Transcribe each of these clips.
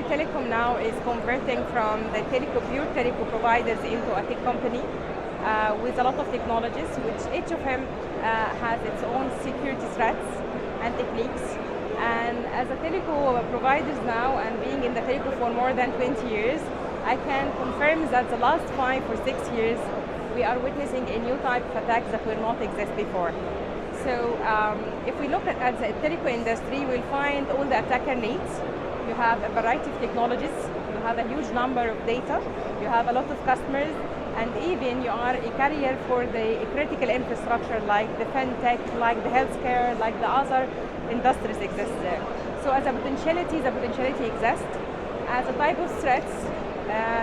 actually Telecom now is converting from the pure telecom providers into a tech company with a lot of technologies, which each of them has its own security threats and techniques. And as a telecom providers now, and being in the telecom for more than 20 years, I can confirm that the last 5 or 6 years, we are witnessing a new type of attacks that will not exist before. So if we look at the telecom industry, we'll find all the attacker needs. You have a variety of technologies, you have a huge number of data, you have a lot of customers, and even you are a carrier for the critical infrastructure like the fintech, like the healthcare, like the other industries exist there. So as a potentiality, the potentiality exists. As a type of threats,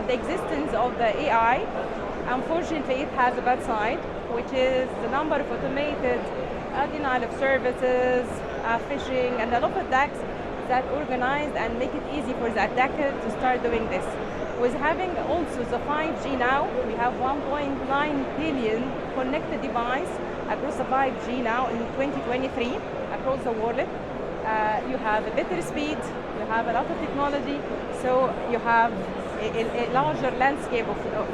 the existence of the AI, unfortunately it has a bad side, which is the number of automated denial of services, phishing, and a lot of attacks that organize and make it easy for the attacker to start doing this. With having also the 5G now, we have 1.9 billion connected devices across the 5G now in 2023 across the world. You have a better speed, you have a lot of technology, so you have a larger landscape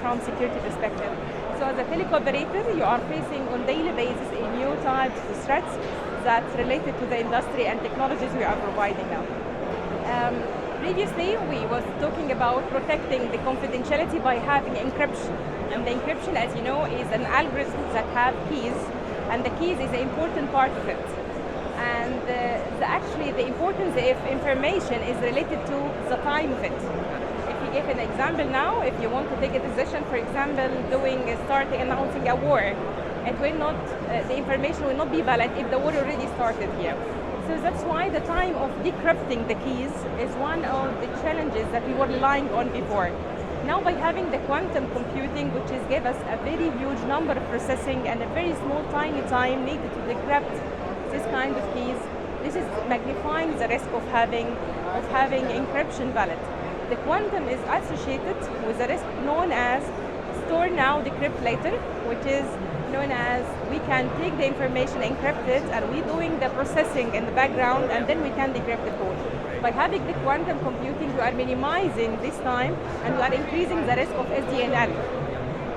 from security perspective. So as a telecom operator, you are facing on daily basis a new type of threats that's related to the industry and technologies we are providing now. Previously, we was talking about protecting the confidentiality by having encryption. And the encryption, as you know, is an algorithm that have keys, and the keys is an important part of it. And actually, the importance of information is related to the time of it. If you give an example now, if you want to take a decision, for example, starting announcing a war, it will not, the information will not be valid if the war already started here. So that's why the time of decrypting the keys is one of the challenges that we were relying on before. Now by having the quantum computing, which is give us a very huge number of processing and a very small tiny time needed to decrypt this kind of keys, this is magnifying the risk of having encryption valid. The quantum is associated with a risk known as store now, decrypt later, which is known as we can take the information, encrypt it, and we're doing the processing in the background, and then we can decrypt the code. By having the quantum computing, we are minimizing this time, and we are increasing the risk of SDNL.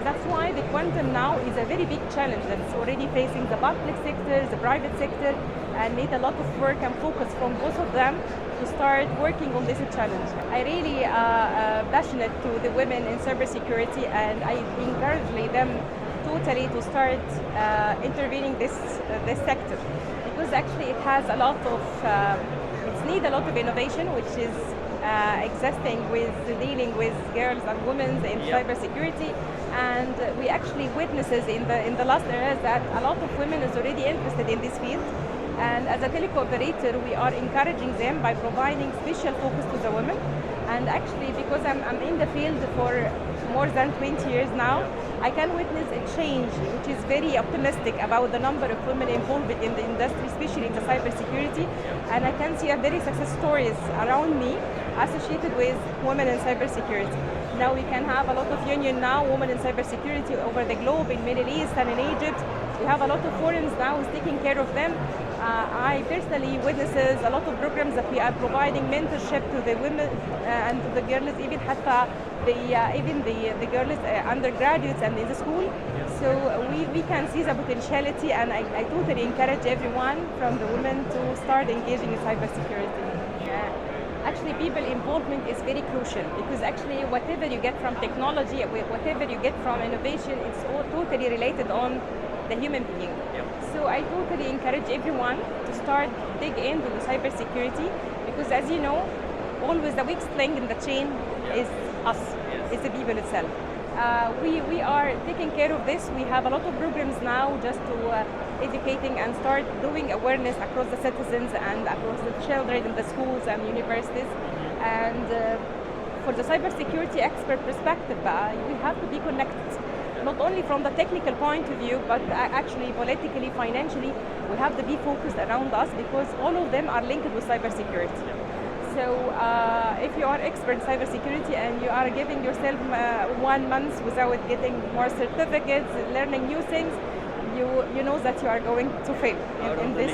That's why the quantum now is a very big challenge that's already facing the public sector, the private sector, and need a lot of work and focus from both of them to start working on this challenge. I really passionate to the women in cybersecurity, and I encourage them totally to start intervening this sector, because actually it has a lot of, it needs a lot of innovation, which is existing with dealing with girls and women in cybersecurity. And we actually witnesses in the last years that a lot of women is already interested in this field. And as a telecom operator, we are encouraging them by providing special focus to the women. And actually, because I'm in the field for more than 20 years now, I can witness a change which is very optimistic about the number of women involved in the industry, especially in the cybersecurity. And I can see a very success stories around me associated with women in cybersecurity. Now we can have a lot of union now, women in cybersecurity over the globe, in Middle East and in Egypt. We have a lot of forums now who's taking care of them. I personally witnesses a lot of programs that we are providing mentorship to the women and to the girls, even the girls undergraduates and in the school. So we can see the potentiality, and I totally encourage everyone from the women to start engaging in cybersecurity. Actually, people involvement is very crucial, because actually whatever you get from technology, whatever you get from innovation, it's all totally related on the human being. So I totally encourage everyone to start dig into the cybersecurity, because as you know, always the weak link in the chain is us, is the people itself. We are taking care of this. We have a lot of programs now just to educating and start doing awareness across the citizens and across the children in the schools and universities. And for the cybersecurity expert perspective, we have to be connected. Not only from the technical point of view, but actually politically, financially, we have to be focused around us, because all of them are linked with cybersecurity. So if you are expert in cybersecurity and you are giving yourself 1 month without getting more certificates, learning new things, you know that you are going to fail in this.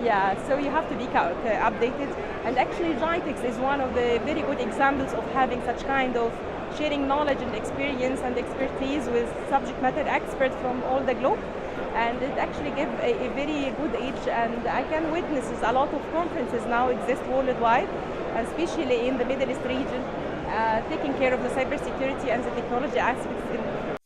Yeah, so you have to be updated. And actually, Gitex is one of the very good examples of having such kind of sharing knowledge and experience and expertise with subject matter experts from all the globe. And it actually gives a very good edge, and I can witness a lot of conferences now exist worldwide, especially in the Middle East region, taking care of the cybersecurity and the technology aspects